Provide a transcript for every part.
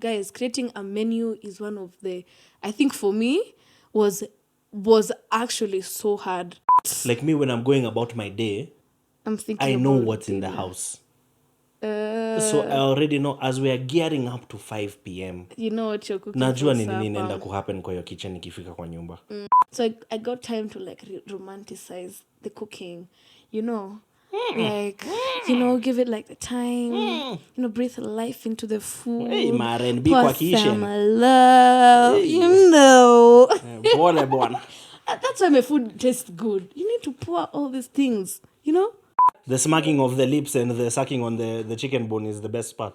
Guys, creating a menu is one of the, I think for me, was actually so hard. Like me, when I'm going about my day, I'm thinking I know about what's in the dinner. house. So I already know as we are gearing up to 5 p.m. You know what you're cooking najua for ni nini inaenda supper. kuhappen kwa hiyo kitchen ikifika kwa nyumba. So I got time to like romanticize the cooking, you know, like, you know, give it like the time, you know, breathe life into the food. Hey, Maren, be pour kwa kitchen. some love, you know. Pole bwana. That's why my food tastes good. You need to pour all these things, you know. The smacking of the lips and the sucking on the chicken bone is the best part.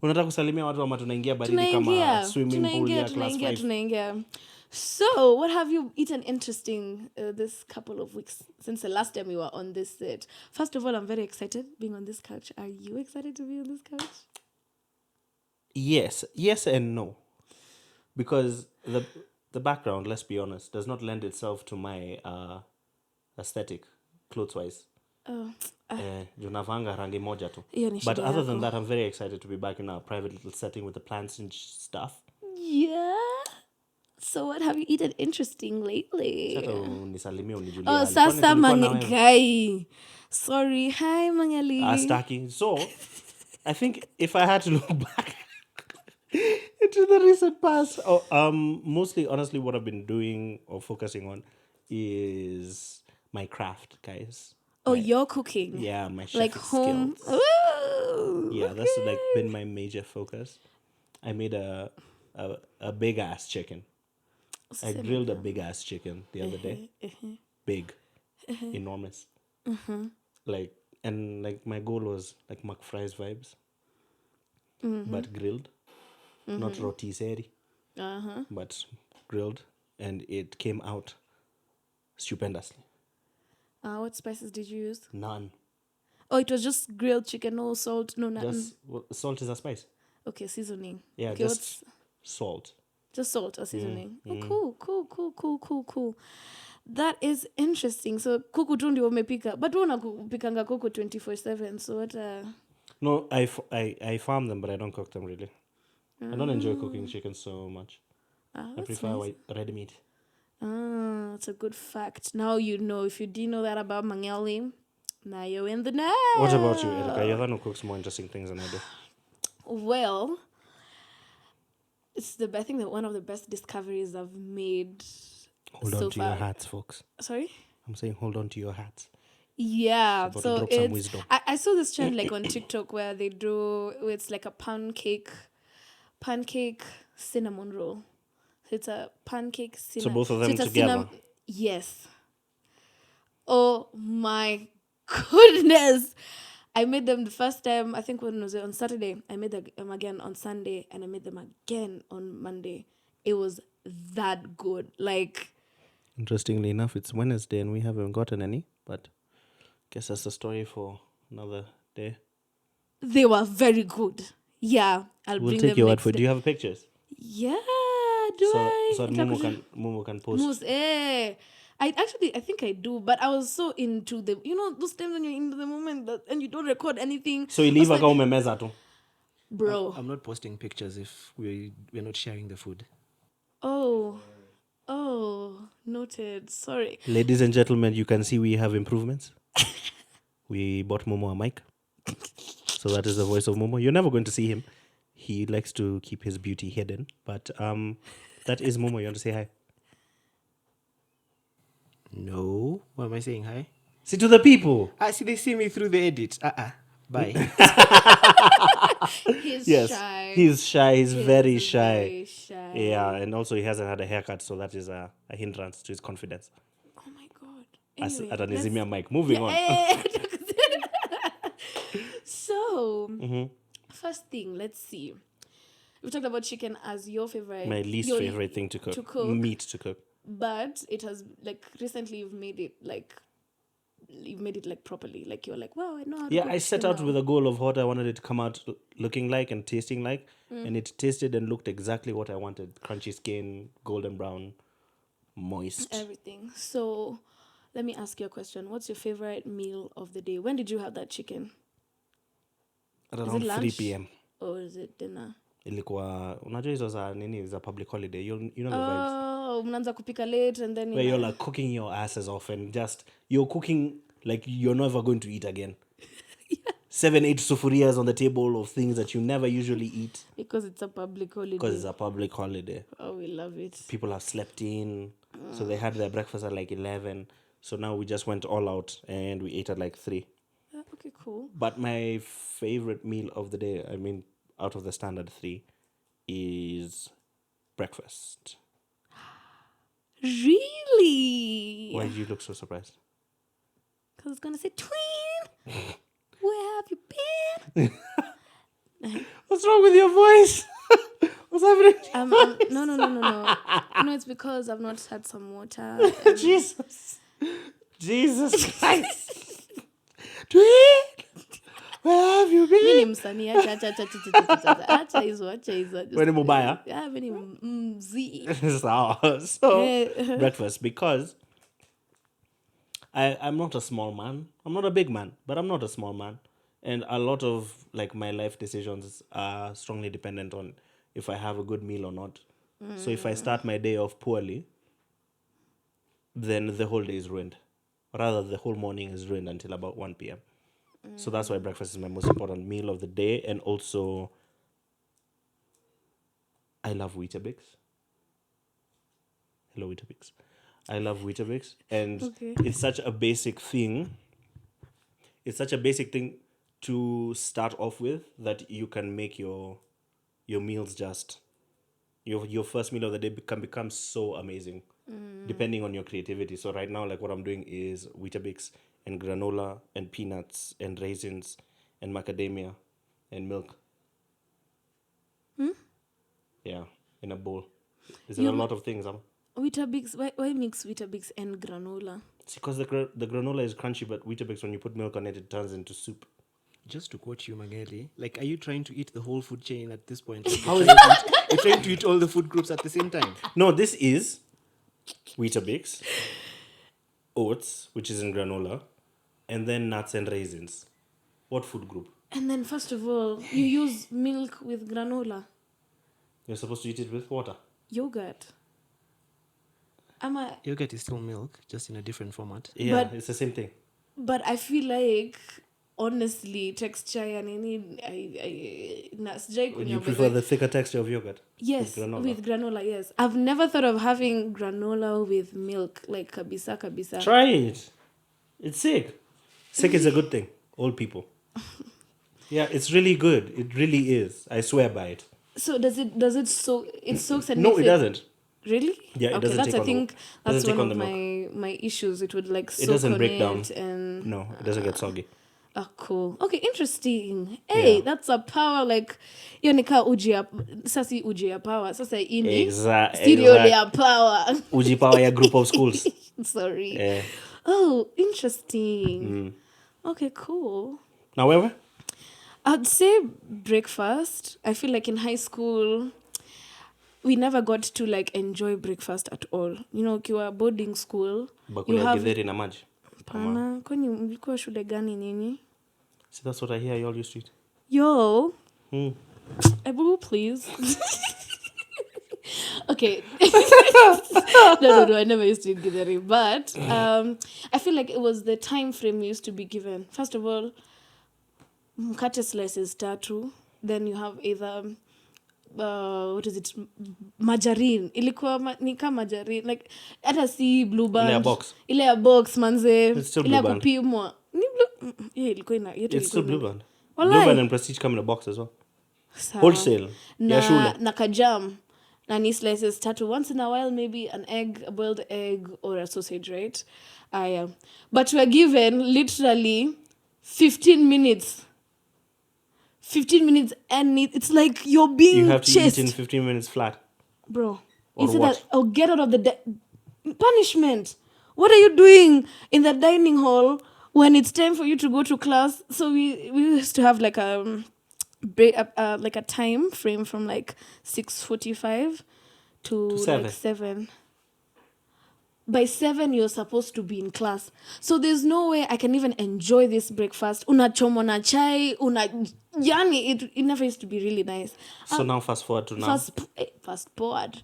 Unataka kusalimia watu ama tunaingia baridi kama swimming pool ya class 5? Tunaingia. So, what have you eaten interesting this couple of weeks since the last time we were on this set? First of all, I'm very excited being on this couch. Are you excited to be on this couch? Yes and no. Because the background, let's be honest, does not lend itself to my aesthetic, clothes-wise. Junavanga rangi moja tu. But other than that, I'm very excited to be back in our private little setting with the plants and stuff. Yeah. So what have you eaten interesting lately? Oh, sasa mangai. Sorry. Hi, Mangali. Astaki. So, I think if I had to look back into the recent past, mostly, honestly, what I've been doing or focusing on is my craft, guys. Oh, your cooking. Yeah, my chef like home skills. Ooh, yeah, that's like been my major focus. I made a big ass chicken. I grilled a big ass chicken the other day. Big, enormous. Like, and like my goal was like McFry's vibes, but grilled, not rotisserie, but grilled, and it came out stupendously. What spices did you use? None. Oh, it was just grilled chicken, no salt, no nothing. Just salt is a spice. Okay, seasoning. Yeah, okay, just salt. Just salt or seasoning. Oh, cool. That is interesting. So kuku tu ndio umepika. But wewe unapikanga kuku 24/7. So what No, I farm them, but I don't cook them really. I don't enjoy cooking chicken so much. I prefer nice. red meat. That's a good fact. Now you know. If you didn't know that about Mangeli, now you're in the know. What about you, Erika? You're the one who cooks more interesting things than I do. Well, I think that one of the best discoveries I've made. Hold on to your hats, folks. Sorry? I'm saying hold on to your hats. Yeah, so I saw this trend like on TikTok where they do, it's like a pancake cinnamon roll. So it's a pancake cinnamon. So both of them together? Yes. Oh my goodness. I made them the first time, I think when was it, on Saturday. I made them again on Sunday, and I made them again on Monday. It was that good. Like, interestingly enough, it's Wednesday and we haven't gotten any, but guess that's the story for another day. They were very good. Yeah, we'll take your word for it. Do you have pictures? Yeah, I? So Momo can post. I think I do, but I was so into the, those times when you're into the moment and you don't record anything. So you leave a meza too. Bro, I'm not posting pictures if we're not sharing the food. Oh, noted. Sorry. Ladies and gentlemen, you can see we have improvements. We bought Momo a mic. So that is the voice of Momo. You're never going to see him. He likes to keep his beauty hidden. But that is Momo. You want to say hi? No. What am I saying hi? See to the people. See, they see me through the edit. Bye. He's shy. He's shy. He's very shy. Yeah, and also he hasn't had a haircut, so that is a hindrance to his confidence. Oh my God. Anyway, at an Izimia mic. Moving on. So, first thing, let's see. We talked about chicken as your favorite. My least favorite thing to cook. Meat to cook. But it has, like, recently you've made it like properly. Like, you're like, wow, I know how to cook. I set out with a goal of what I wanted it to come out looking like and tasting like. And it tasted and looked exactly what I wanted. Crunchy skin, golden brown, moist. Everything. So, let me ask you a question. What's your favorite meal of the day? When did you have that chicken? at Is it around 3 lunch? p.m. Or is it dinner? Ilikuwa unajua hizo za nini za public holiday. You know the vibes. Oh, mnaanza kupika late and then Where you're like cooking your asses off and just you're cooking like you're never going to eat again. 7-8 sufurias on the table of things that you never usually eat because it's a public holiday. because it's a public holiday. Oh, we love it. People have slept in, so they had their breakfast at like 11. So now we just went all out and we ate at like 3. Okay, cool. But my favorite meal of the day, I mean, out of the standard 3, is breakfast. Really? Why did you look so surprised? Because it's gonna say, Twin, where have you been? What's wrong with your voice? What's happening? No. No, it's because I've not had some water. Jesus Christ. Twin, where have you Mimi ni been? msanii, acha hizo. Wewe ni mubaya? Yeah, mimi ni mzii. So breakfast, because I'm not a small man. I'm not a big man, but I'm not a small man. And a lot of like my life decisions are strongly dependent on if I have a good meal or not. So if I start my day off poorly, then the whole day is ruined. Rather, the whole morning is ruined until about 1 p.m. So that's why breakfast is my most important meal of the day. And also, I love Weetabix. Hello, Weetabix. I love Weetabix. And Okay. it's such a basic thing. It's such a basic thing to start off with that you can make your meals just... Your first meal of the day can become so amazing depending on your creativity. So right now, like what I'm doing is Weetabix and granola and peanuts and raisins and macadamia and milk. Yeah, in a bowl. Is there a lot of things? Weetabix, why mix Weetabix and granola? It's because the granola is crunchy, but Weetabix, when you put milk on it, it turns into soup. Just to quote you, Mageli, like, are you trying to eat the whole food chain at this point? Like, How is you're trying to eat all the food groups at the same time? No, this is Weetabix, oats, which is in granola, and then nuts and raisins. What food group? And then first of all, you use milk with granola. You're supposed to eat it with water. Yogurt. Yogurt is still milk, just in a different format. Yeah, But- it's the same thing. But I feel like, honestly, texture ya nini, sijai kunywa, You but prefer like- the thicker texture of yogurt? Yes, granola? with granola, yes. I've never thought of having granola with milk, like kabisa. Try it. It's sick. Sick is a good thing. Old people. Yeah, it's really good. It really is. I swear by it. So does it soak? It soaks and No, makes it doesn't. Really? Yeah, it okay, doesn't that's take I on the- think doesn't that's take one on of the my issues. It would like soak doesn't on break it down. and No, it doesn't get soggy. cool. Okay, interesting. Hey, Yeah. that's a power like hiyo ni kaa uji ya sasa uji ya power. Sasa hii ni stereo ya power. Uji power ya group of schools. Sorry. Yeah. Oh, interesting. Okay, cool. Now where? I'd say breakfast. I feel like in high school we never got to like enjoy breakfast at all. You know, ukiwa boarding school, Bakuli you ya have githeri na maji. pana. Kwani mlikuwa shule gani nyinyi? See, that's what I hear you all used to eat. Yo, Ebu, please. Okay. No, I never used to eat githeri. But I feel like it was the time frame we used to be given. First of all, mkate slices tatu. Then you have either, what is it? Margarine. Ilikuwa ni kama margarine. Like, hata si blue band. Ile ya box. Ile ya box, manze. It's still Ile ya blue band. kupimwa. Ni blue. Yeah, ilikuwa ina. It's still Blue Band. Walai. Blue Band and Prestige come in a box as well. Sawa. Wholesale. Ya shule. Na kajam. Na ni slices tatu. Once in a while, maybe an egg, a boiled egg, or a sausage, right? But we're given literally 15 minutes. 15 minutes and it's like you're being You have to chased. eat in 15 minutes flat. Bro, Or is it what? that, oh, get out of the punishment. What are you doing in the dining hall when it's time for you to go to class? So we used to have like a time frame from like 6:45 to 7. like 7. by 7 you're supposed to be in class. So there's no way I can even enjoy this breakfast. Unachomo na chai, yani it never used to be really nice. So now fast forward to now. Fast forward.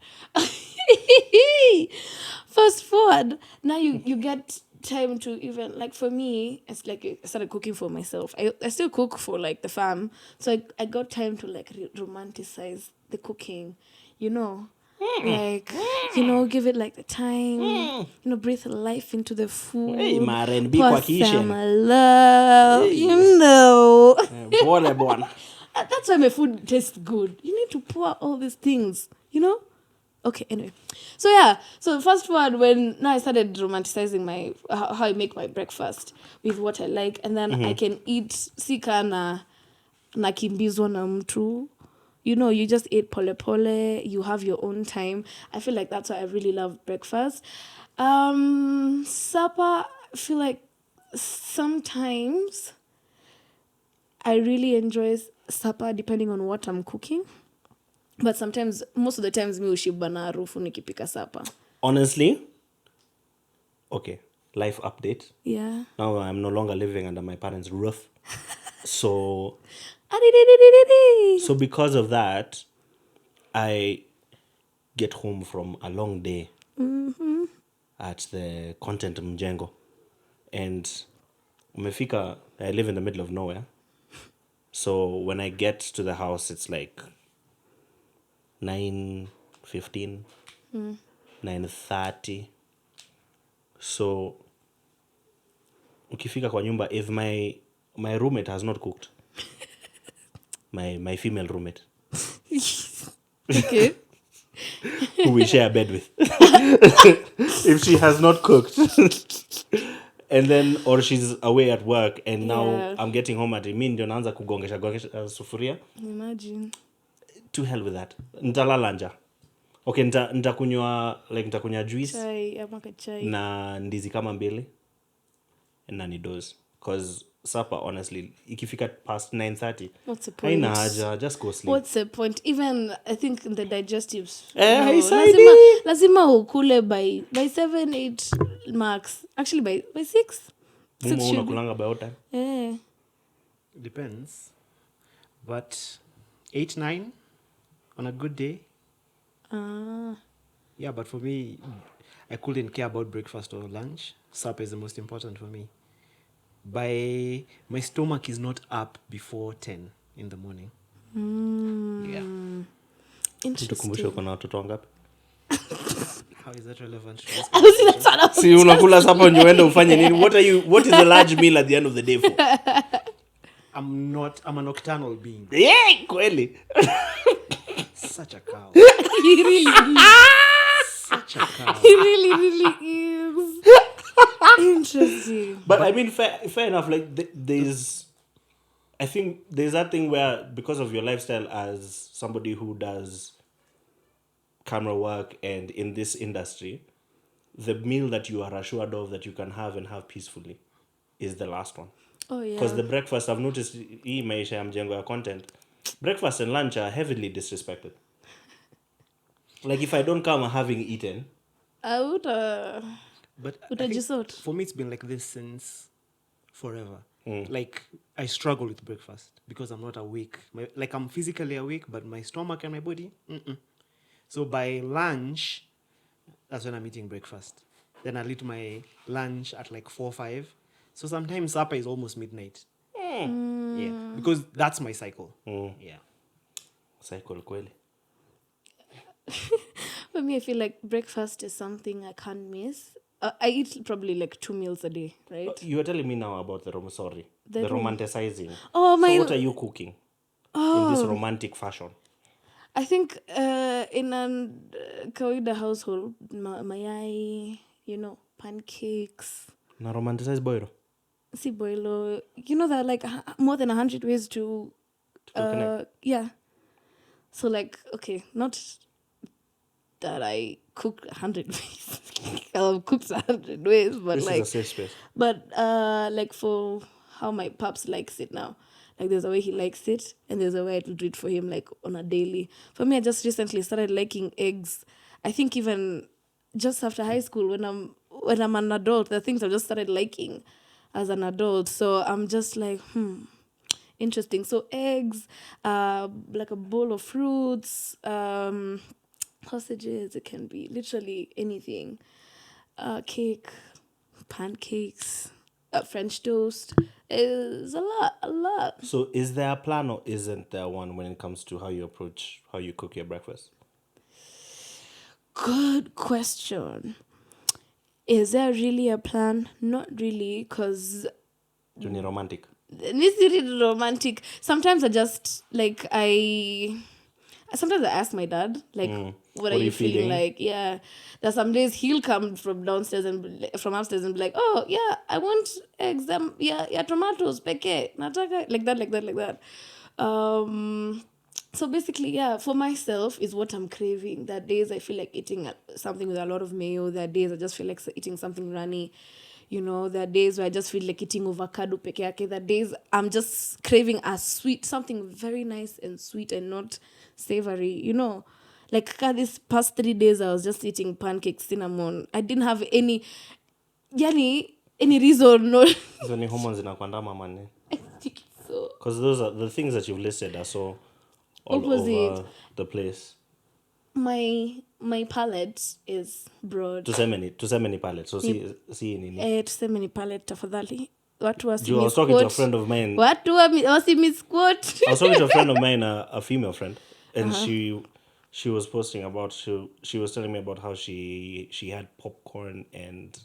Fast forward. Now you get time to even, like, for me, it's like I started cooking for myself. I still cook for like the fam. So I got time to like romanticize the cooking, you know. Like, give it like the time, breathe life into the food. Hey, Maren, be pour kwa kitchen. some love, Pole bwana. That's why my food tastes good. You need to pour all these things, Okay, anyway. So yeah, so fast forward when now I started romanticizing my how I make my breakfast with what I like, and then I can eat sika na kimbizwa na mtu. You just eat pole pole, you have your own time. I feel like that's why I really love breakfast. Supper, I feel like sometimes I really enjoy supper depending on what I'm cooking. But sometimes, most of the times, mi ushiba na harufu nikipika supper. Honestly, okay, life update. Yeah. Now I'm no longer living under my parents' roof. So because of that, I get home from a long day at the content mjengo. And umefika, I live in the middle of nowhere. So when I get to the house, it's like 9:15, 9:30. So ukifika kwa nyumba, if my roommate has not cooked, my female roommate, Okay. who we share a bed with, if she has not cooked, and then, or she's away at work, and now Yeah. I'm getting home at mi ndio naanza kugongesha sufuria. Imagine. To hell with that. Nitalala njaa. Okay, nitakunywa juice Chai, amaka chai. na ndizi kama mbili na ni doze. Because supper, honestly, ikifika past 9:30, What's the point? haina haja, just go sleep. What's the point? Even, I think, the digestives. Haisaidi. Lazima ukule by 7, 8 max. Actually, by 6. Mumo should be. unakulanga by what time? Yeah. Depends. But 8, 9 on a good day. Yeah, but for me, I couldn't care about breakfast or lunch. Supper is the most important for me. My stomach is not up before 10 in the morning. Yeah. Interesting. Uko na watoto wangapi? How is that relevant to this? That's what I was- Si unakula supper ndio uende ufanye nini? What is the large meal at the end of the day for? I'm a nocturnal being. Yeah, kweli. Such a cow. He really is. Such a cow. He really is. Interesting. But I mean, fair enough. Like I think there's that thing where, because of your lifestyle as somebody who does camera work and in this industry, the meal that you are assured of that you can have and have peacefully is the last one. Oh, yeah. Because the breakfast, I've noticed, hii maisha ya mjengo ya content, breakfast and lunch are heavily disrespected. Like, if I don't come having eaten, I would, But I utajisort. think for me, it's been like this since forever. Like, I struggle with breakfast because I'm not awake. I'm physically awake, but my stomach and my body, So by lunch, that's when I'm eating breakfast. Then I'll eat my lunch at like 4, 5. So sometimes supper is almost midnight. Yeah, because that's my cycle. Yeah. cycle kweli. For me, I feel like breakfast is something I can't miss. I eat probably like 2 meals a day, right? You are telling me now about the romanticizing. Oh, my... So what are you cooking in this romantic fashion? I think in a kawaida household, mayai, pancakes. Na romanticize boiro? Si boilo. There are like more than 100 ways to connect. Yeah. So like, okay, not that I cook 100 ways. I've cooked 100 ways, but This like, is a safe space. but like for how my pops likes it now. Like there's a way he likes it, and there's a way I will do it for him, like on a daily. For me, I just recently started liking eggs. I think even just after high school, when I'm an adult, the things I've just started liking as an adult. So I'm just like, interesting. So eggs, like a bowl of fruits, sausages. It can be literally anything. Cake, pancakes, French toast. Is a lot. So is there a plan or isn't there one when it comes to how you cook your breakfast? Good question. Is there really a plan? Not really, because Do you need romantic? it's really romantic. Sometimes I just like sometimes I ask my dad, like, what are you feeling like? Yeah. There's some days he'll come from downstairs and from upstairs and be like, oh yeah, I want eggs, yeah, tomatoes, peke, nataka, like that. So basically, yeah, for myself is what I'm craving. There are days I feel like eating something with a lot of mayo. There are days I just feel like eating something runny. There are days where I just feel like eating avocado peke yake. There are days I'm just craving something very nice and sweet and not savory. Like these past 3 days I was just eating pancakes, cinnamon. I didn't have any reason. No. So ni hormones inakuandama man. I think so. Because those are the things that you've listed are so all over the place. My palate is broad. Tuseme palate. So see nini. Tuseme ni palate tafadhali. Watu I was talking to a friend of mine. Watu wasimisquote. I was talking to a friend of mine, a female friend, and she was posting about she was telling me about how she had popcorn and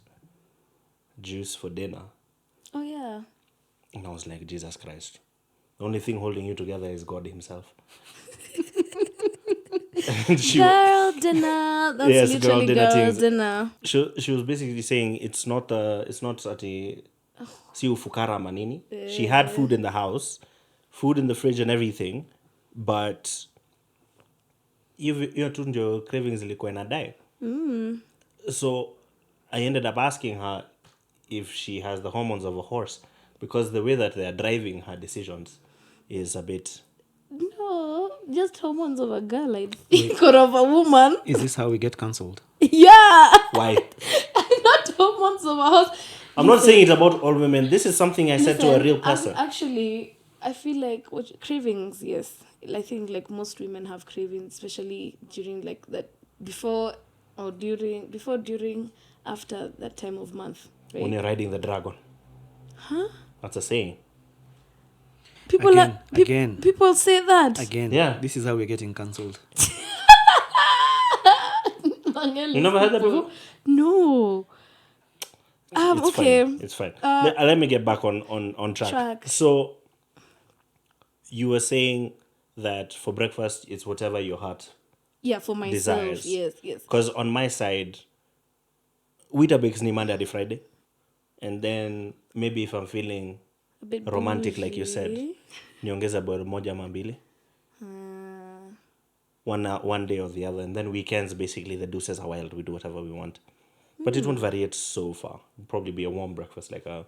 juice for dinner. Oh yeah. And I was like, Jesus Christ. The only thing holding you together is God himself. Girl dinner. That's yes, literally girl dinner. She was basically saying it's not at a si ufukara manini. She had food in the house, food in the fridge and everything, but your tunjo cravings ilikuwa inadai. So I ended up asking her if she has the hormones of a horse, because the way that they are driving her decisions is a bit... No, just hormones of a girl, I think, or of a woman. Is this how we get cancelled? Yeah. Why? Not hormones of a horse. I'm not saying it about all women. This is something I said to a real person. Actually, I feel like cravings, yes. I think like most women have cravings, especially during like that before, during, after that time of month. Right? When you're riding the dragon. Huh? That's a saying. People say that. Again. Yeah. This is how we're getting cancelled. You never heard that before? No. It's okay. Fine. It's fine. Let me get back on track. So you were saying that for breakfast it's whatever your heart for myself. desires. Yes. Because on my side, Weetabix ni Monday to Friday. And then maybe if I'm feeling a bit romantic, bougie. like you said, niongeza boil moja mambili. One day or the other. And then weekends, basically, the deuces are wild. We do whatever we want. But it won't variate so far. It'll probably be a warm breakfast, like a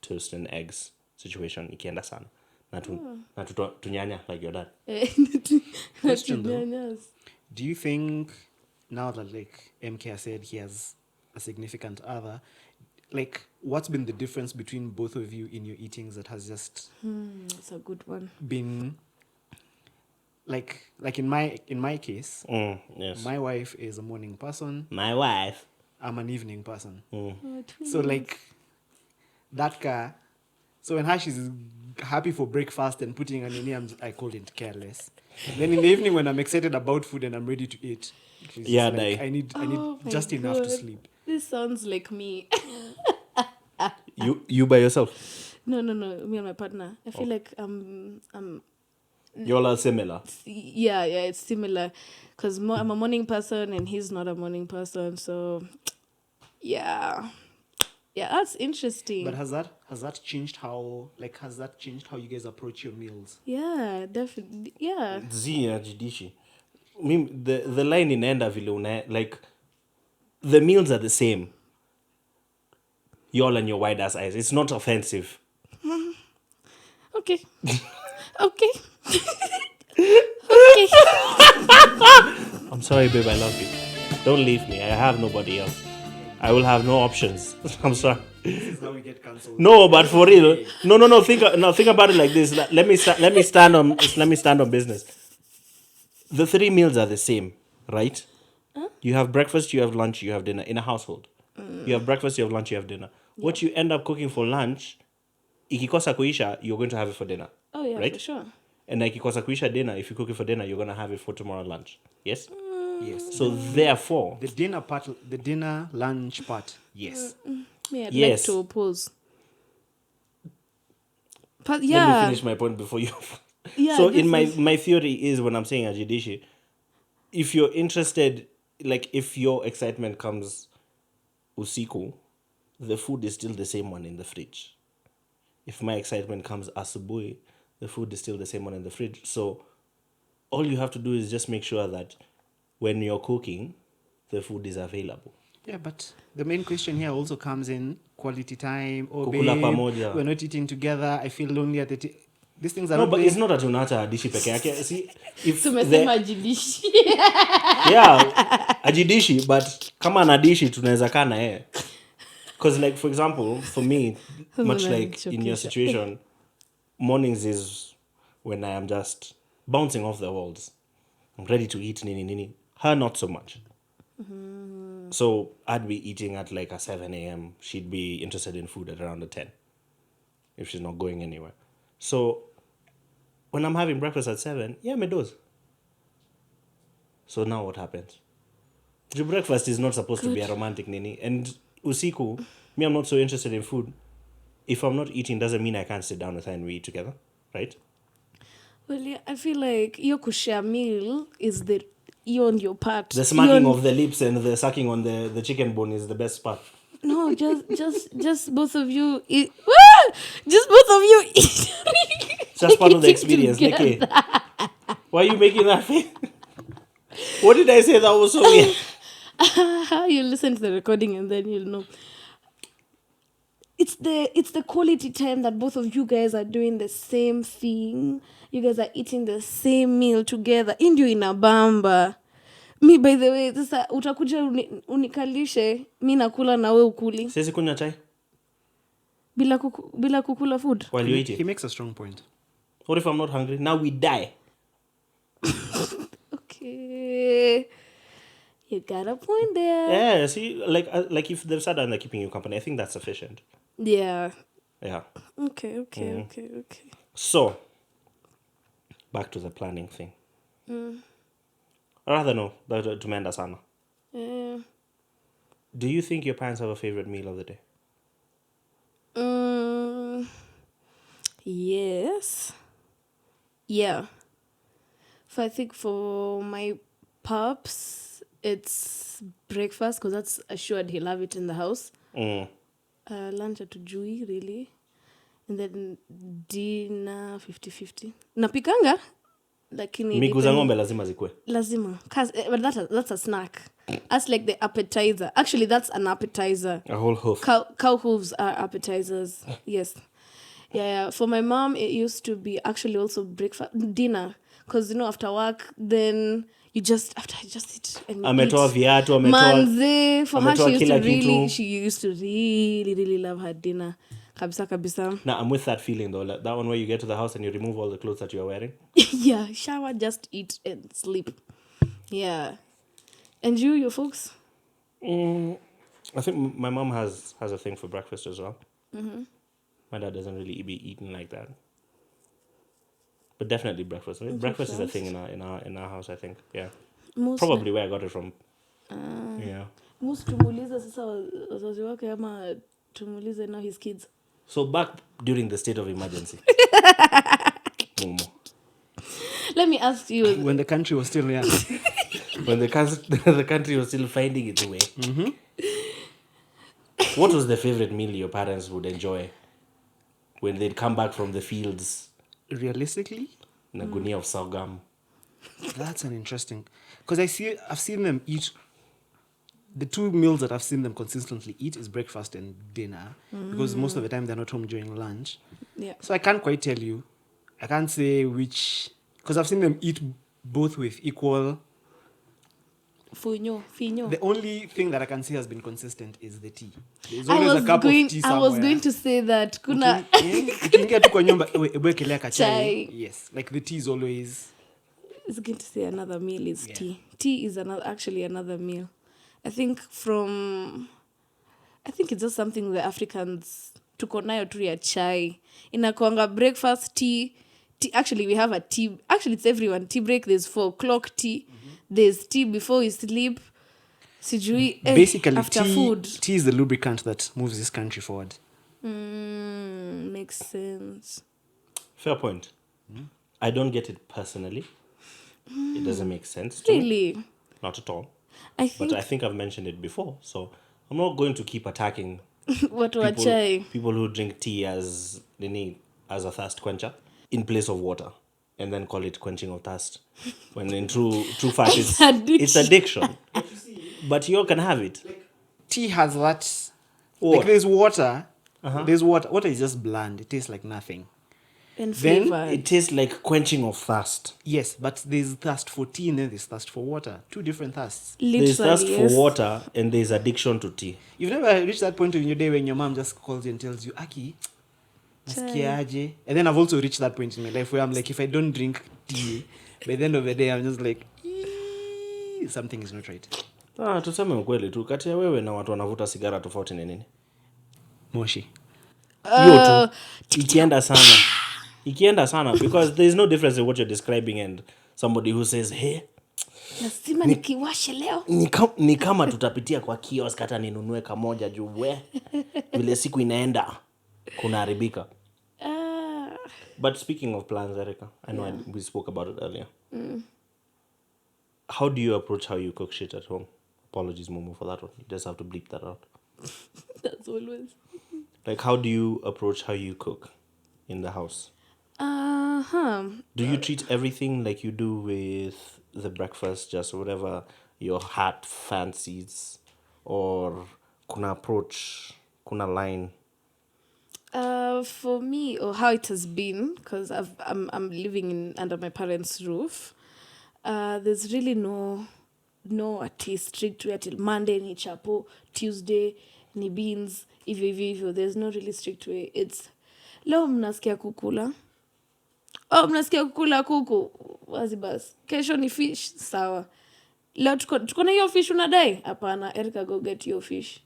toast and eggs situation. Ikienda sana. Na tunyanya, like your dad. Question though. Do you think, now that like MK has said he has a significant other, like what's been the difference between both of you in your eatings that has just that's a good one. been like in my case, yes. my wife is a morning person. My wife. I'm an evening person. Oh, So like that car. So when she's happy for breakfast and putting an in, I call it careless. Then in the evening when I'm excited about food and I'm ready to eat, she's Yeah, just like, die. I need Oh just my enough to God. sleep. This sounds like me. You by yourself? No, me and my partner. I feel like You all are similar. yeah, it's similar, because I'm a morning person and he's not a morning person. So yeah, that's interesting. But has that changed how you guys approach your meals? Yeah, definitely. Yeah. Zia jidishi. The line inaenda vile like the meals are the same. Y'all and your wide ass eyes. It's not offensive. Okay. Okay. Okay. I'm sorry, babe. I love you. Don't leave me. I have nobody else. I will have no options. I'm sorry. This is how we get cancelled. No, but for real. No. Think about it like this. Let me stand on business. The 3 meals are the same, right? You have breakfast, you have lunch, you have dinner in a household. You have breakfast, you have lunch, you have dinner. What you end up cooking for lunch, ikikosa kuisha, you're going to have it for dinner. Oh yeah, right? for sure. And ikikosa kuisha dinner, if you cook it for dinner, you're going to have it for tomorrow lunch. Yes? Yes. So therefore, The dinner lunch part. Yes. Yeah, I'd Yes. like to oppose. But let me yeah, finish my point before you. yeah. So this in is- my theory is when I'm saying ajidishi, if you're interested, like if your excitement comes usiku, the food is still the same one in the fridge. If my excitement comes asubuhi, the food is still the same one in the fridge. So all you have to do is just make sure that when you're cooking, the food is available. Yeah, but the main question here also comes in quality time. Oh, Kukula babe, pamoja. we're not eating together. I feel lonely at the These things are No, not but being- it's not that unaacha dishi peke yake. See, if tumesema the, jidishi. yeah, ajidishi, but kama ana dishi tunaweza kaa na yeye. Because like for example, for me, much like in your situation, mornings is when I am just bouncing off the walls. I'm ready to eat nini nini. Her not so much. So I'd be eating at like a 7 a.m. She'd be interested in food at around a 10 if she's not going anywhere. So when I'm having breakfast at 7, yeah, me does. So now what happens? The breakfast is not supposed to be a romantic nini. And usiku, me, I'm not so interested in food. If I'm not eating, doesn't mean I can't sit down with her and we eat together, right? Well, yeah, I feel like your kushare meal is you on your part. The smacking of the lips and the sucking on the chicken bone is the best part. No, just both of you eat. Just both of you eat. It's just part of the Eating experience. together. Like, why are you making that face? What did I say that was so weird? You listen to the recording and then you'll know. It's the quality time that both of you guys are doing the same thing. You guys are eating the same meal together. Indio inabamba. Me, by the way, sasa utakuja unikalishe, mi nakula na we ukuli. Siwezi kunywa chai Bila kukula food. while you're He eating. makes a strong point. What if I'm not hungry? Now we die. Okay. You got a point there. Yeah, see, like if they've sat down and they're keeping you company, I think that's sufficient. Yeah. Yeah. Okay. So, back to the planning thing. Or rather, no, tumeenda sana. Yeah. Do you think your parents have a favorite meal of the day? Yes. Yeah. I think for my pups, it's breakfast because that's assured he'll have it in the house. Lunch hatujui really. And then dinner 50-50. Napikanga. Lakini Miguu za depending- ng'ombe lazima zikue. Lazima. But that's a snack. That's like the appetizer. Actually, that's an appetizer. A whole hoof. Cow hooves are appetizers. Yes. Yeah. For my mom, it used to be actually also dinner. Because, after work, then you just eat and you Ametoa eat. viatu, Manze, for her, ametoa kila kitu. she used to really, really love her dinner. Kabisa. Now, I'm with that feeling though. Like that one where you get to the house and you remove all the clothes that you're wearing. Yeah, shower, just eat and sleep. Yeah. And your folks? I think my mom has a thing for breakfast as well. My dad doesn't really be eating like that. But definitely breakfast. I mean, breakfast is a thing in our house, I think. Yeah. Probably where I got it from. Yeah. Most tumuulize sasa wazazi wake ama tumuulize now his kids. So back during the state of emergency. Let me ask you. When the country was still young. When the country was still finding its way. What was the favorite meal your parents would enjoy when they'd come back from the fields? Realistically, In a gunia of sorghum. that's an interesting... Because I've seen them eat... The two meals that I've seen them consistently eat is breakfast and dinner. Because most of the time they're not home during lunch. Yeah. So I can't quite tell you. I can't say which... Because I've seen them eat both with equal Finyo. The only thing that I can say has been consistent is the tea. There's I always a was cup of tea I somewhere. was going to say that kuna Ukiingia tu kwa nyumba ewekelea Chai. kachai. Yes, like the tea is always. I was going to say another meal is Yeah. tea. Tea is another meal. I think it's just something the Africans tuko nayo tu ya chai. Inakuanga breakfast tea. Actually, we have a tea. Actually, it's everyone. Tea break. There's 4 o'clock tea. There's tea before you sleep. Sijui, Basically, after food. tea is the lubricant that moves this country forward. Makes sense. Fair point. I don't get it personally. It doesn't make sense to me. Really? Not at all. I think But I think I've mentioned it before, so I'm not going to keep attacking what wa chai. people who drink tea as a thirst quencher in place of water, and then call it quenching of thirst. When in true fact, it's addiction. But you all can have it. Tea has that. What? Like there's water. There's water. Water is just bland. It tastes like nothing. And Then flavor. It tastes like quenching of thirst. Yes, but there's thirst for tea and then there's thirst for water. 2 different thirsts. There's thirst yes. for water and there's addiction to tea. You've never reached that point in your day when your mom just calls you and tells you, Aki, nasikiaje? And then I've also reached that point in my life where I'm like, if I don't drink tea, by the end of the day, I'm just like, something is not right. Tuseme ukweli tu, kati ya wewe na watu wanavuta sigara tofauti ni nini? Moshi. Hiyo tu. Ikienda sana because there's no difference in what you're describing and somebody who says, hey, Lazima nikiwashe leo. ni kama tutapitia kwa kiosk hata ninunue kamoja juu vile siku inaenda kunaharibika. But speaking of plans, Erica, I know we spoke about it earlier. How do you approach how you cook shit at home? Apologies, Momo, for that one. You just have to bleep that out. That's always. Like, how do you approach how you cook in the house? Do you treat everything like you do with the breakfast, just whatever your heart fancies? Or kuna approach, kuna line? For me, or how it has been, because I'm living under my parents' roof, there's really no ati strict way until Monday ni chapo, Tuesday ni beans, hivyo. There's no really strict way. It's leo mnasikia kukula. Mnasikia kukula kuku. Wazi basi. Kesho ni fish, sawa. Leo tuko na hiyo fish unadai? Hapana, Erica, go get your fish.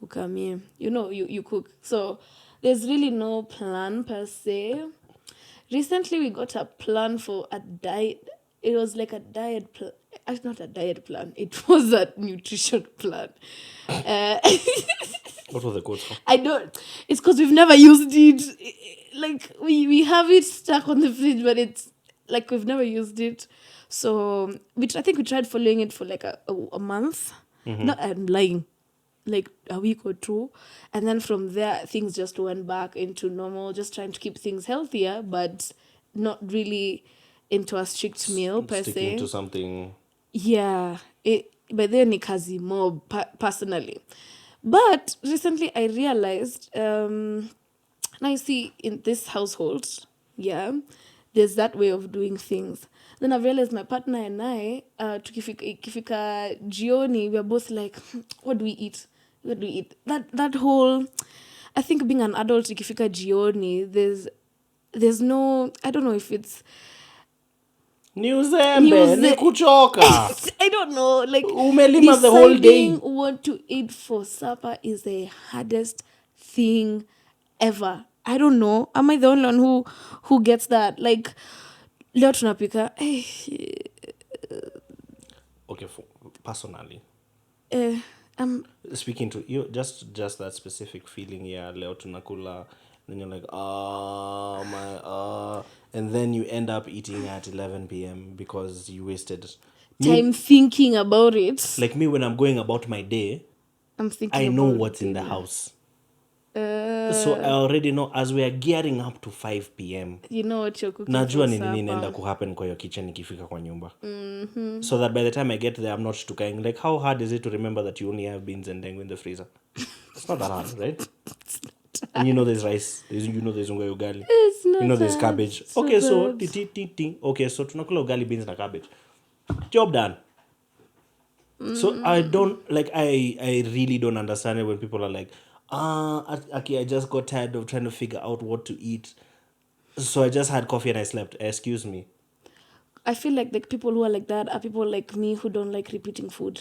Ukamie. You know, you cook. So there's really no plan per se. Recently, we got a plan for a diet. It was like a diet plan. Not a diet plan. It was a nutrition plan. What was the quote for? I don't. It's because we've never used it. Like we have it stuck on the fridge, but it's like we've never used it. So I think we tried following it for like a month. Not, I'm lying. Like a week or 2, and then from there things just went back into normal, just trying to keep things healthier but not really into a strict meal per se. Sticking to something. Yeah, but then ni kazi more personally. But recently I realized now you see in this household, there's that way of doing things. Then I realized my partner and I, tukifika jioni, we're both like, what do we eat? That whole, I think being an adult, ikifika jioni, there's no, I don't know if it's Niuzembe, ni kuchoka. I don't know, like Umelima the whole day. deciding what to eat for supper is the hardest thing ever. I don't know. Am I the only one who gets that? Like, leo tunapika. Okay, personally. Speaking to you, just that specific feeling, leo tunakula, then you're like, and then you end up eating at 11 p.m. because you wasted time thinking about it. Like me, when I'm going about my day, I'm thinking I know about what's in the house. So I already know as we are gearing up to 5 p.m. You know what you're cooking Najua for ni nini inaenda supper. kuhappen kwa hiyo kitchen ikifika kwa nyumba. So that by the time I get there, I'm not shtukaing. Like, how hard is it to remember that you only have beans and dengu in the freezer? It's not that hard, right? And you know there's rice. You know there's unga ugali. It's not You know there's hard. cabbage. So Okay, so bad. Okay, so tunakula ugali, beans na cabbage. Job done. So I don't like. I really don't understand it when people are like, okay, I just got tired of trying to figure out what to eat, so I just had coffee and I slept. Excuse me. I feel like the people who are like that are people like me who don't like repeating food.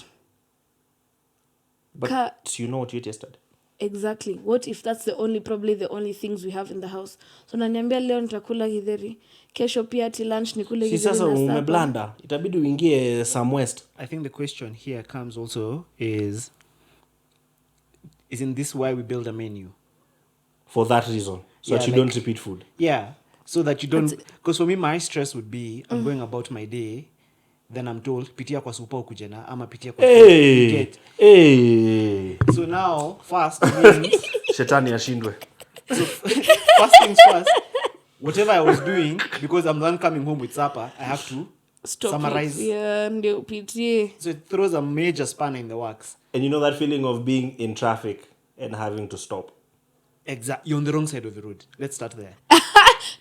But you know what you tasted. Exactly. What if that's probably the only things we have in the house? So naniambia leo nitakula githeri, kesho pia ati lunch nikule Si githeri sasa na supper. umeblanda, itabidi uingie some west. I think the question here comes also is, isn't this why we build a menu? For that reason, so that you don't repeat food. Yeah, so that you don't, because for me my stress would be I'm going about my day, then I'm told pitia kwa supa ukujena ama pitia kwa Hey, hey. So now fast means Shetani ashindwe. so first things first, whatever I was doing, because I'm then coming home with supper, I have to summarize. Yeah, ndio upitie. So it throws a major spanner in the works. And you know that feeling of being in traffic and having to stop. Exactly. You're on the wrong side of the road. Let's start there.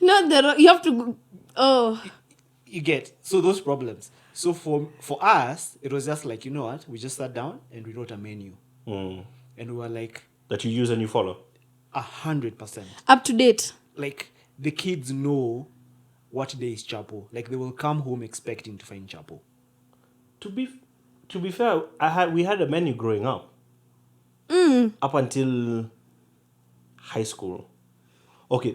No, you have to go. Oh. You get, so those problems. So for us, it was just like, you know what? We just sat down and we wrote a menu. And we were like... That you use and you follow? 100%. Up to date. Like, the kids know what day is Chapo. Like, they will come home expecting to find Chapo. To be fair, we had a menu growing up. Up until high school. Okay,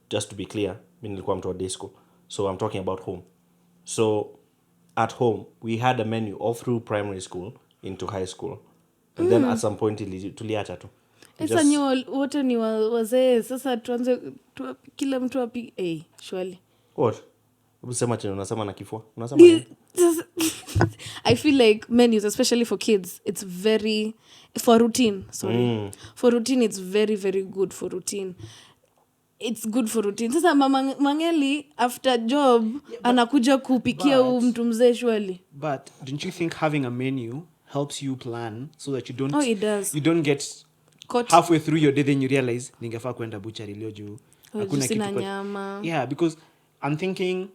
just to be clear, mimi nilikuwa mtu wa day school. So I'm talking about home. So at home, we had a menu all through primary school into high school. And then at some point tuliacha tu. Sasa nyi wote ni wazee. Sasa tuanze kila mtu api surely. What? Unasema tena unasema na kifua. Unasema nini? I feel like menus, especially for kids, it's very for routine. Sorry, for routine, it's very, very good for routine. It's good for routine. Sasa mama Mangeli after job anakuja kupikia mtu mzee surely. But don't you think having a menu helps you plan so that you don't? Oh, it does. You don't get caught halfway through your day, then you realize ningefaa kwenda butchery leo juu hakuna kitu nyama. Yeah, because I'm thinking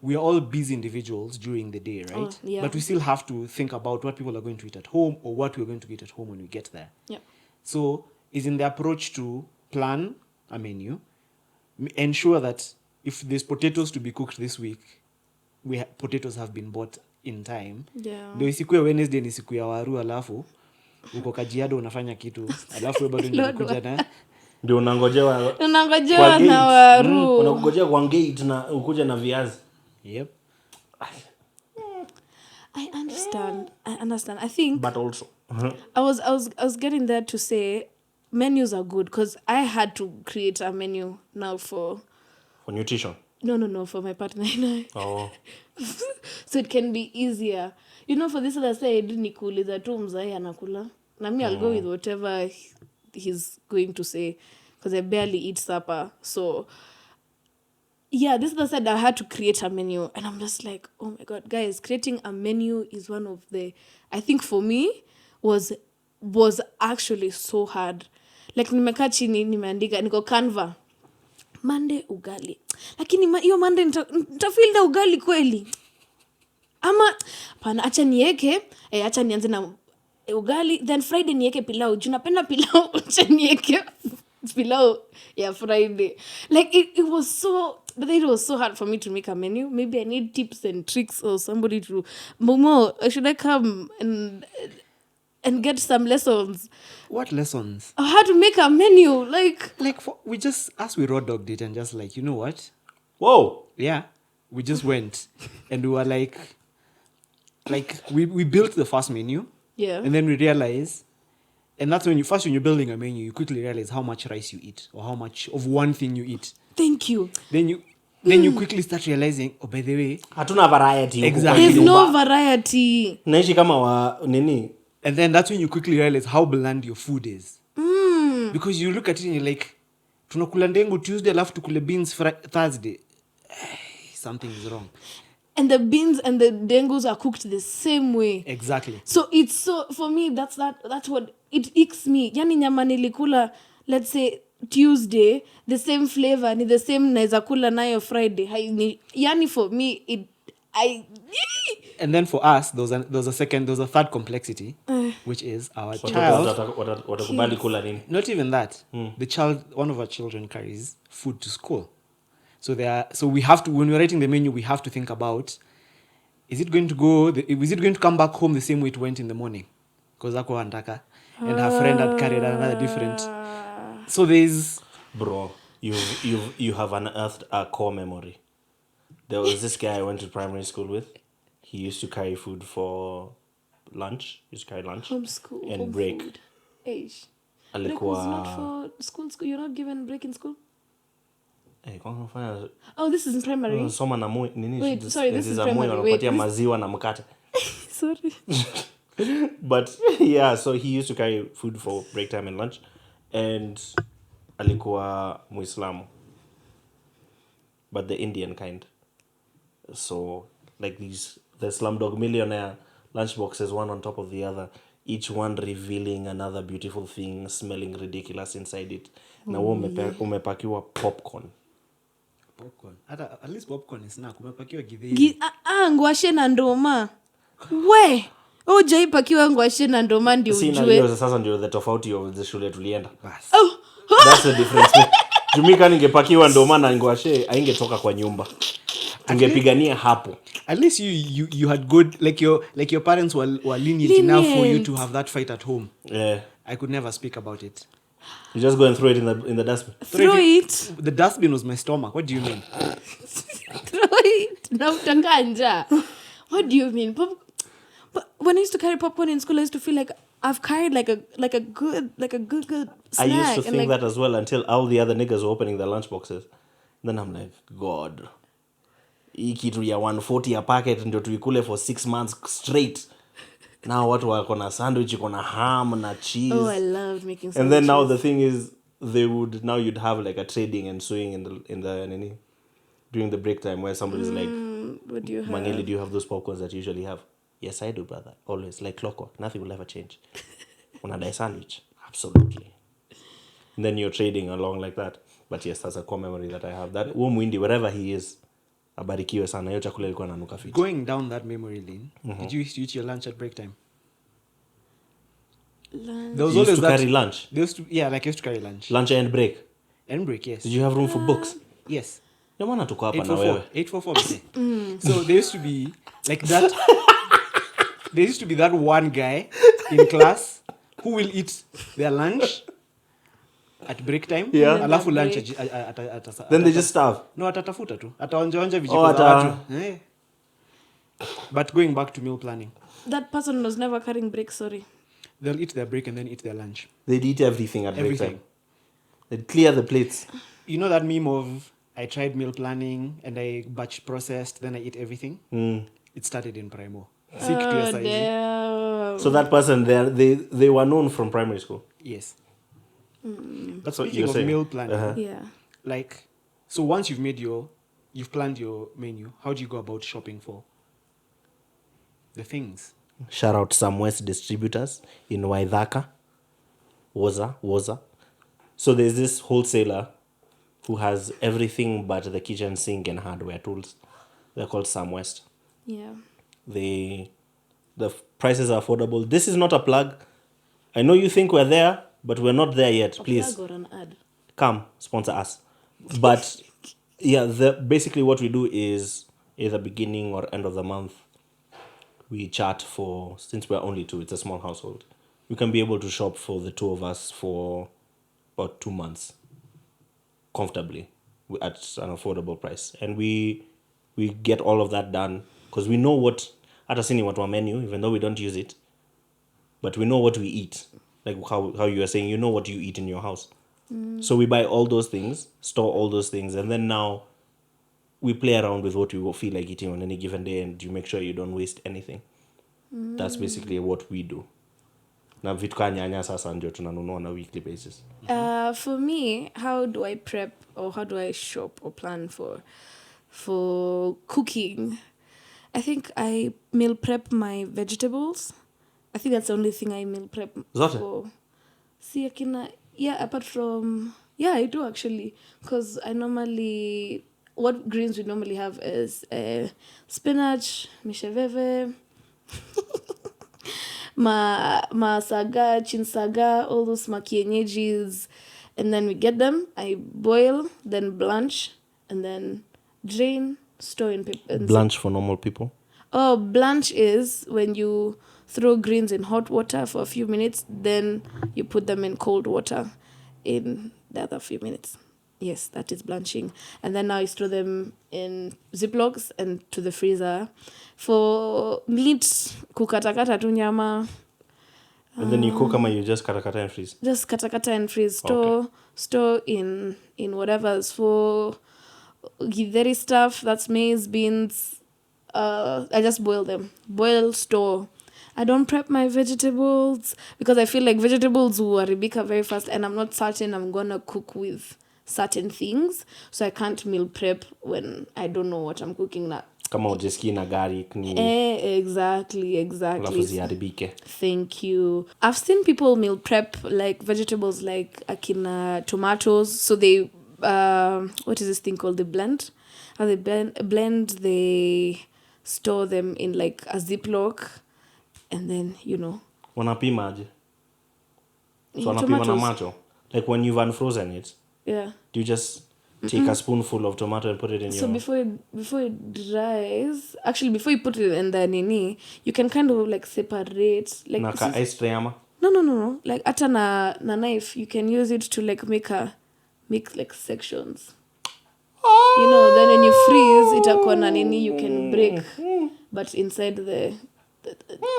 we are all busy individuals during the day, right? Oh, yeah. But we still have to think about what people are going to eat at home or what we're going to eat at home when we get there. Yeah. So is in the approach to plan a menu, ensure that if there's potatoes to be cooked this week, potatoes have been bought in time. Yeah. Ndio isikuwe Wednesday ni siku ya waru alafu uko Kajiado unafanya kitu alafu wewe bado unakuja na ndio unangojewa na waru. Unangojea kwa gate na ukuja na viazi. Yep. I understand. I think But also I was getting there to say menus are good because I had to create a menu now for nutrition. No, for my partner and I. Oh. So it can be easier. You know, for this other side, nikuuliza tu mzai anakula. Na me, I'll go with whatever he's going to say because I barely eat supper. So, yeah, this other side, I had to create a menu. And I'm just like, oh my God, guys, creating a menu is one of the, I think for me, was actually so hard. Like, nimekaa chini, nimeandika, niko Canva. Monday ugali. Lakini hiyo Monday nitafeel na ugali kweli. Ama pana acha nieke, acha nianze na ugali, then Friday nieke pilau. Juu napenda pilau, acha nieke pilau ya Friday. Like it was so, but it was so hard for me to make a menu. Maybe I need tips and tricks or somebody to Momo, should I come and get some lessons? What lessons? How to make a menu, like we just, as we raw dogged it and just like, you know what? Whoa. Yeah. We just went and we were like we built the first menu. Yeah. And then we realized, and that's when you're building a menu, you quickly realize how much rice you eat or how much of one thing you eat. Thank you. Then you quickly start realizing, oh, by the way, hatuna variety. Exactly. There's no variety. Naishi kama wa nini? And then that's when you quickly realize how bland your food is. Because you look at it and you're like, tunakula ndengu Tuesday, alafu tukule beans Thursday. Something is wrong. And the beans and the dengus are cooked the same way. Exactly. So it's so, for me, that's what it icks me. Yani nyama nilikula, let's say Tuesday, the same flavor, ni the same naeza kula nayo Friday. Yani for me, And then for us, there was a third complexity, which is our Watoto child. watakubali kula nini? Not even that. One of our children carries food to school. So we have to, when we're writing the menu, we have to think about, is it going to come back home the same way it went in the morning? Because Ako Antaka and her friend had carried another different. So there's... Bro, you have unearthed a core memory. There was this guy I went to primary school with. He used to carry food for lunch. He used to carry lunch. Homeschool. And home break. Food. Break was not Alikuwa... for school. You're not given break in school? Eh, kwa nafanya... Oh, this is in primary. Soma na mui... Nini? Wait, sorry, this is Mui primary. wanapatia maziwa na mkate. Sorry. But yeah, so he used to carry food for break time and lunch. And alikuwa Muislamu. But the Indian kind. So, like the Slumdog Millionaire lunchboxes, one on top of the other, each one revealing another beautiful thing, smelling ridiculous inside it. Na umepakiwa popcorn. At least popcorn is snack. Umepakiwa githeri. Ngwashe na ndoma. We! Hujaipakiwa ngwashe na ndoma ndio ujue. Hiyo sasa ndio the tofauti of the shule tulienda. Oh. That's the difference. Jumika ningepakiwa ndoma na ngwashe, haingetoka kwa nyumba. Tungepigania hapo. At least you had good, like your parents were lenient enough for you to have that fight at home. Yeah. I could never speak about it. You just go and throw it in the dustbin. Throw it. The dustbin was my stomach. What do you mean? Throw it. Na utakanja. What do you mean? But when I used to carry popcorn in school, I used to feel like I've carried like a good snack. I used to think that as well until all the other niggas were opening their lunchboxes. Then I'm like, God. Hii kitu ya 140 a packet ndio tuikule for 6 months straight. Now watu wako na sandwich, iko na ham na cheese. Oh, I loved making sandwiches. And then now the thing is, you'd have like a trading and sewing in the during the break time where somebody's like, what do you have? Mangeli, do you have those popcorns that you usually have? Yes, I do, brother. Always, like clockwork. Nothing will ever change. Unadai sandwich? Absolutely. And then you're trading along like that. But yes, that's a core memory that I have. That Mwindi, wherever he is, abarikiwe sana. Hiyo chakula ilikuwa inanuka fiti. Going down that memory lane, did you used to eat your lunch at break time? Lunch. There was You used always to carry lunch? There used to, yeah, like I used to carry lunch. Lunch and break? And break, yes. Did you have room for books? Yes. Ndio maana tuko hapa na wewe. 844 basi. So there used to be like that. There used to be that one guy in class who will eat their lunch at break time. Yeah. Alafu lunch Then they just starve. No, atatafuta tu. Ataonja vijiko za watu. But going back to meal planning. That person was never carrying break, sorry. They'll eat their break and then eat their lunch. They'd eat everything at break Everything. time. They'd clear the plates. You know that meme of I tried meal planning and I batch processed, then I eat everything? It started in Primo. Sick to your size. Damn. So that person, they were known from primary school. Yes. That's But what speaking you're of saying. meal planning, Yeah. like, so once you've planned your menu, how do you go about shopping for the things? Shout out some West distributors in Waithaka. Woza. So there's this wholesaler who has everything but the kitchen sink and hardware tools. They're called Sam West. Yeah. The prices are affordable. This is not a plug. I know you think we're there, but we're not there yet. Please Plug or an ad. come sponsor us. But yeah, basically what we do is either beginning or end of the month, we chat for, since we're only two, it's a small household, we can be able to shop for the two of us for about 2 months comfortably at an affordable price. And we get all of that done because we know what, hata sini watu wa menu, even though we don't use it, but we know what we eat. Like how you are saying, you know what you eat in your house. So we buy all those things, store all those things, and then now we play around with what you feel like eating on any given day, and you make sure you don't waste anything. That's basically what we do. Na vitu ka nyanya sasa ndio tunanunua on a weekly basis. For me, how do I prep or how do I shop or plan for cooking? I think I meal prep my vegetables. I think that's the only thing I meal prep Zote? for. See, apart from... Yeah, I do actually. Because I normally... what greens we normally have is spinach, misheveve, masaga, chinsaga, all those makienyeji's, and then we get them. I boil, then blanch, and then drain, store in paper. Blanch for normal people. Oh, blanch is when you throw greens in hot water for a few minutes, then you put them in cold water in the other few minutes. Yes, that is blanching. And then now you store them in Ziplocs and to the freezer. For meat, kukatakata tu nyama. And then you cook them, and you just kata and freeze. Just katakata and freeze. Store in whatever's for githeri stuff. That's maize, beans. I just boil them. Boil, store. I don't prep my vegetables because I feel like vegetables will haribika very fast, and I'm not certain I'm gonna cook with certain things, so I can't meal prep when I don't know what I'm cooking now. Kama ujiski na garlic ni Exactly. alafu ziharibike. Thank you. I've seen people meal prep like vegetables like akina tomatoes. So they what is this thing called? They blend. They blend. They store them in like a Ziploc, and then Wanapima aje? So wanapima na macho. Like when you've unfrozen it. Yeah. Do you just take a spoonful of tomato and put it in So your... before it dries, actually before you put it in the nini, you can kind of like separate like Naka ice tray ama? No. Like ata na knife, you can use it to like make like sections. Then when you freeze, itakuwa na nini you can break, but inside the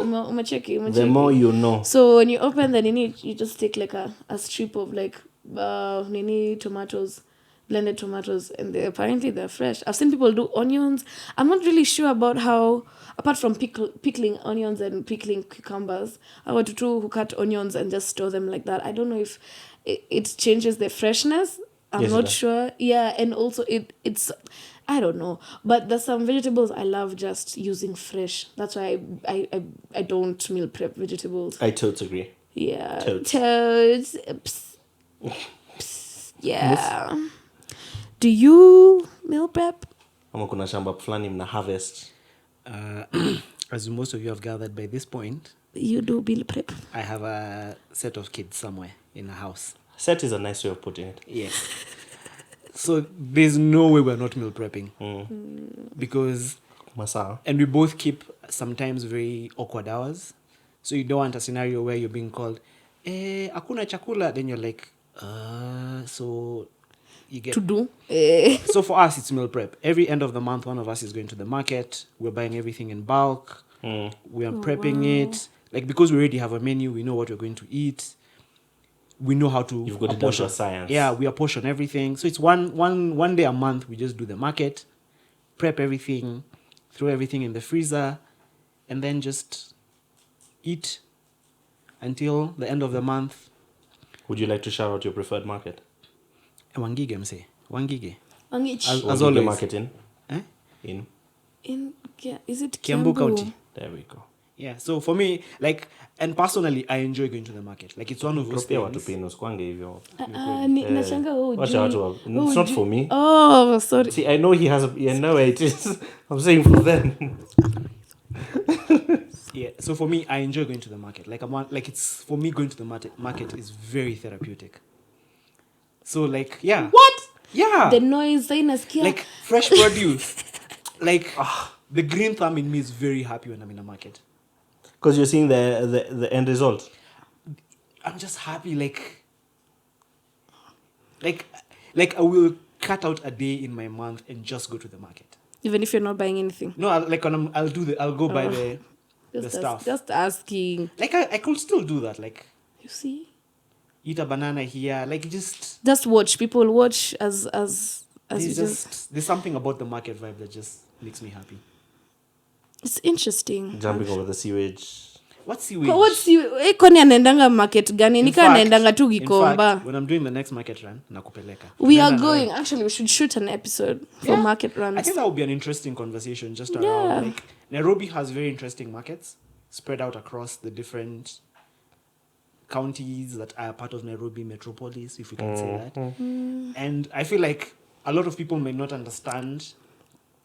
umecheki. The more you know. So when you open the nini, you just take like a strip of like nini tomatoes, blended tomatoes, and apparently they're fresh. I've seen people do onions. I'm not really sure about how, apart from pickling onions and pickling cucumbers, I want to who cut onions and just store them like that. I don't know if it changes the freshness. I'm not sure. Yeah, and also it's I don't know. But there's some vegetables I love just using fresh. That's why I don't meal prep vegetables. I totally agree. Yeah. Totes. Psst. Psst. Yeah. Do you meal prep? Ama kuna shamba fulani mna harvest. As most of you have gathered by this point, You do meal prep. I have a set of kids somewhere in a house. Set is a nice way of putting it. Yes. So there's no way we're not meal prepping. Because... Masaa. And we both keep sometimes very awkward hours. So you don't want a scenario where you're being called, hakuna chakula. Then you're like, so you get... To do? So for us, it's meal prep. Every end of the month, one of us is going to the market. We're buying everything in bulk. We are prepping it. Like, because we already have a menu, we know what we're going to eat. We know how to... You've got it down to a science. Yeah, we apportion everything. So it's one day a month, we just do the market, prep everything, throw everything in the freezer, and then just eat until the end of the month. Would you like to shout out your preferred market? Wangige, mse. Wangige. As As always. Market in? Eh? Is it Kiambu County. There we go. Yeah, so for me, like, and personally, I enjoy going to the market. Like, it's one of those Pia watu things. pia nuskwange hivyo. Nachanga Wacha watu it's not for me. Oh, sorry. See, I know he has I know it is. I'm saying for them. Yeah, so for me, I enjoy going to the market. Like, it's, for me, going to the market is very therapeutic. So, like, yeah. What? Yeah. The noise, inasikia. Like, fresh produce. Like, the green thumb in me is very happy when I'm in a market. Because you're seeing the end result. I'm just happy, like I will cut out a day in my month and just go to the market. Even if you're not buying anything. No, I'll go buy the stuff. Just asking. Like, I could still do that. Like, You see? eat a banana here. Like, just Watch. People watch as you there's something about the market vibe that just makes me happy. It's interesting. Jumping over the sewage. What's sewage? Kwani anaendanga market gani? Nika anaendanga tu in Gikomba. fact, when I'm doing the next market run, nakupeleka. We are going. Actually, we should shoot an episode for market runs. I think that would be an interesting conversation just around. Yeah. Like, Nairobi has very interesting markets spread out across the different counties that are part of Nairobi metropolis, if we can say that. And I feel like a lot of people may not understand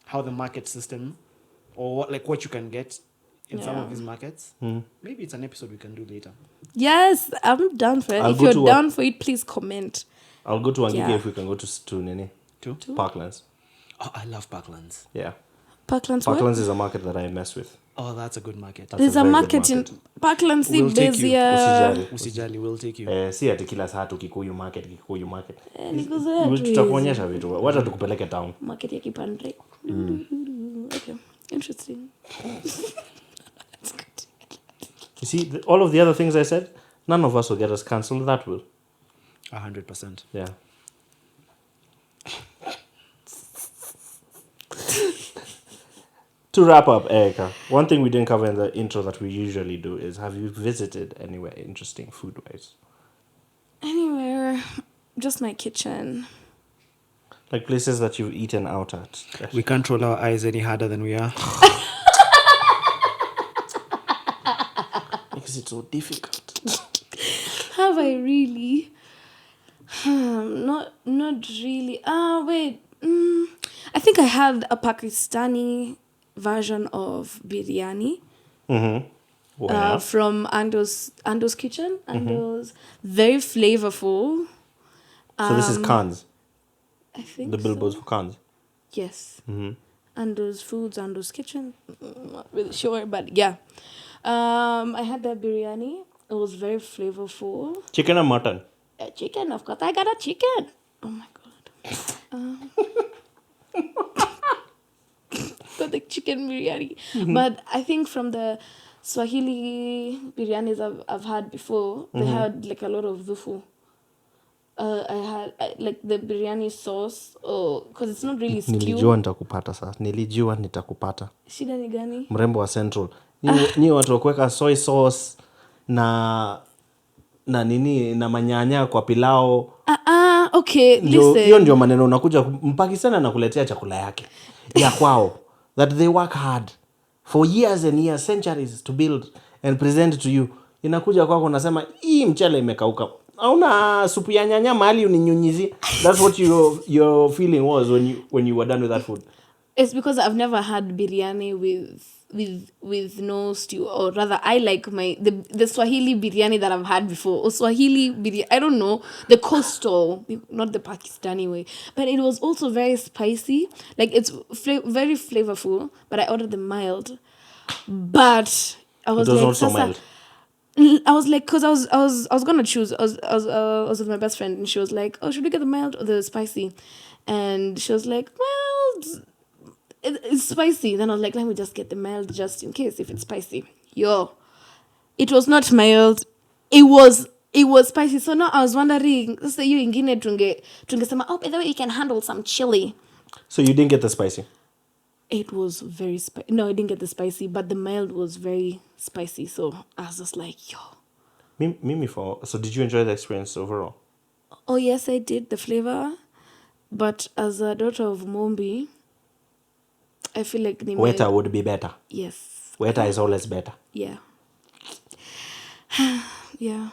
how the market system or what you can get in some of these markets. Maybe it's an episode we can do later. Yes, I'm down for it. I'll If go you're to down for it, please comment. I'll go to Wangige Yeah. if we can go to Nini. To? Parklands. Oh, I love Parklands. Yeah. Parklands what? Parklands is a market that I mess with. Oh, that's a good market. That's There's a very good market in Parklands, We'll take you. Bezia. Usijali, we'll take you. Si ati kila saa tu Kikuyu market. Nikuzoea tu Tutakuonyesha vitu. Wacha tukupeleke town. market ya Kipande. Okay, interesting. That's good. You see, all of the other things I said, none of us will get us cancelled. That will. 100%. Yeah. To wrap up, Erica, one thing we didn't cover in the intro that we usually do is, have you visited anywhere interesting food-wise? Anywhere, just my kitchen. Like places that you've eaten out at. We can't roll our eyes any harder than we are. Because it's so difficult. Have I really? Not really. Wait. I think I had a Pakistani version of biryani Well, from Ando's kitchen. Ando's very flavorful. so this is Khan's, I think the billboards so. for Khan's. Yes. Ando's Foods, Ando's Kitchen. Not really sure, but yeah. I had that biryani. It was very flavorful. Chicken or mutton? Chicken, of course. I got a chicken. Oh my god. Got the chicken biryani. But I think from the Swahili biryanis I've had before, they had like a lot of dhufu. I had like the biryani sauce, because it's not really stew. Nilijua nitakupata sasa. Nilijua nitakupata. Shida ni gani? Mrembo wa Central. Ni watu wa kuweka soy sauce na nini na manyanya kwa pilao. Okay, listen. Hiyo ndio maneno unakuja Mpakistani anakuletea chakula yake ya kwao that they work hard for years and years, centuries to build and present to you. Inakuja kwako unasema hii mchele imekauka. Hauna supu ya nyanya mahali uninyunyizie. That's what your feeling was when you were done with that food. It's because I've never had biryani with no stew, or rather, I like the Swahili biryani that I've had before, or Swahili biryani. I don't know, the coastal, not the Pakistani way, but it was also very spicy. Like it's very flavorful. But I ordered the mild. But I was It was like, also Sasa, mild. I was like, because I was gonna choose. I was with my best friend, and she was like, "Oh, should we get the mild or the spicy?" And she was like, "Well, it's spicy." Then I was like, "Let me just get the mild just in case if it's spicy." It was not mild. It was spicy. So now I was wondering, say you ingine tungesema, oh, by the way, you can handle some chili. So you didn't get the spicy? It was very spicy. No, I didn't get the spicy, but the mild was very spicy. So I was just like, yo. So did you enjoy the experience overall? Oh, yes, I did. The flavor. But as a daughter of Mombi, I feel like Weta would be better. Yes. Weta is always better. Yeah. Yeah.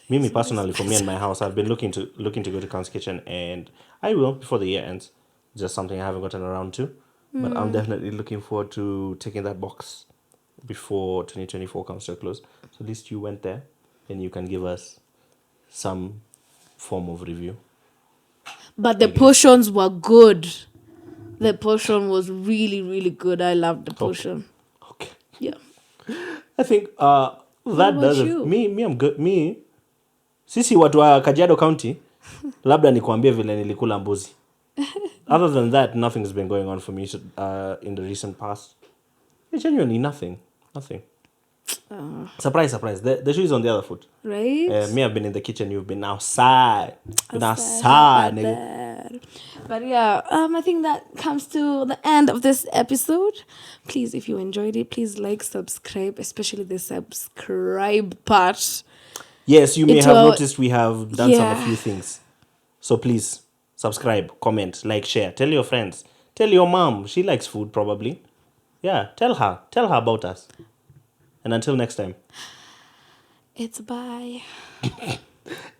Mimi personally, for me and my house, I've been looking to go to Khan's Kitchen, and I will before the year ends. Just something I haven't gotten around to. But I'm definitely looking forward to taking that box before 2024 comes to a close. So at least you went there and you can give us some form of review. But the portions were good. The portion was really, really good. I loved the portion. Okay. Yeah. I think that does it. you? Me, I'm good. Me, sisi watu wa Kajiado County, labda nikuambie vile nilikula mbuzi. Other than that, nothing's been going on for me in the recent past. Genuinely nothing. Surprise. The shoe is on the other foot. Right? Me, I've been in the kitchen. You've been outside. Outside, Nigga. But yeah, I think that comes to the end of this episode. Please, if you enjoyed it, please like, subscribe, especially the subscribe part. Yes, you may have noticed we have done Yeah. some a few things. So please, subscribe, comment, like, share. Tell your friends. Tell your mom. She likes food, probably. Yeah, tell her. Tell her about us. And until next time. It's bye.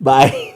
Bye.